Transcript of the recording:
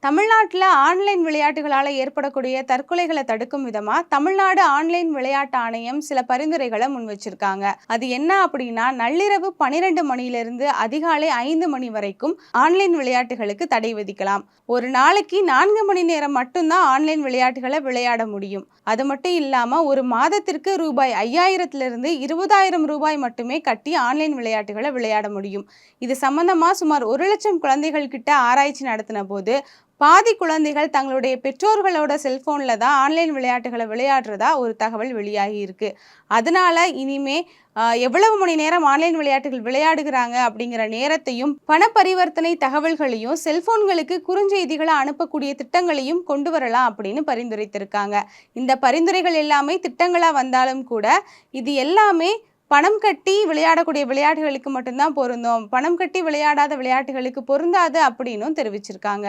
தமிழ்நாட்டில் ஆன்லைன் விளையாட்டுகளால் ஏற்படக்கூடிய தற்கொலைகளை தடுக்கும் விதமாக தமிழ்நாடு ஆன்லைன் விளையாட்டு ஆணையம் சில பரிந்துரைகளை முன் வச்சிருக்காங்க. அது என்ன அப்படின்னா, நள்ளிரவு 12 மணியிலிருந்து அதிகாலை 5 மணி வரைக்கும் ஆன்லைன் விளையாட்டுகளுக்கு தடை விதிக்கலாம். ஒரு நாளைக்கு 4 மணி நேரம் மட்டும்தான் ஆன்லைன் விளையாட்டுகளை விளையாட முடியும். அது மட்டும் இல்லாமல் ஒரு மாதத்திற்கு ரூபாய் 5000 20,000 ரூபாய் மட்டுமே கட்டி ஆன்லைன் விளையாட்டுகளை விளையாட முடியும். இது சம்பந்தமாக சுமார் 1,00,000 குழந்தைகள் கிட்ட ஆராய்ச்சி நடத்தின போது பாதி குழந்தைகள் தங்களுடைய பெற்றோர்களோட செல்போனில் தான் ஆன்லைன் விளையாட்டுகளை விளையாடுறதா ஒரு தகவல் வெளியாகி இருக்கு. அதனால இனிமே எவ்வளவு மணி நேரம் ஆன்லைன் விளையாட்டுகள் விளையாடுகிறாங்க அப்படிங்கிற நேரத்தையும் பண பரிவர்த்தனை தகவல்களையும் செல்போன்களுக்கு குறுஞ்செய்திகளை அனுப்பக்கூடிய திட்டங்களையும் கொண்டு வரலாம் அப்படின்னு பரிந்துரைத்திருக்காங்க. இந்த பரிந்துரைகள் எல்லாமே திட்டங்களாக வந்தாலும் கூட இது எல்லாமே பணம் கட்டி விளையாடக்கூடிய விளையாட்டுகளுக்கு மட்டும்தான் பொருந்தும், பணம் கட்டி விளையாடாத விளையாட்டுகளுக்கு பொருந்தாது அப்படின்னும் தெரிவிச்சிருக்காங்க.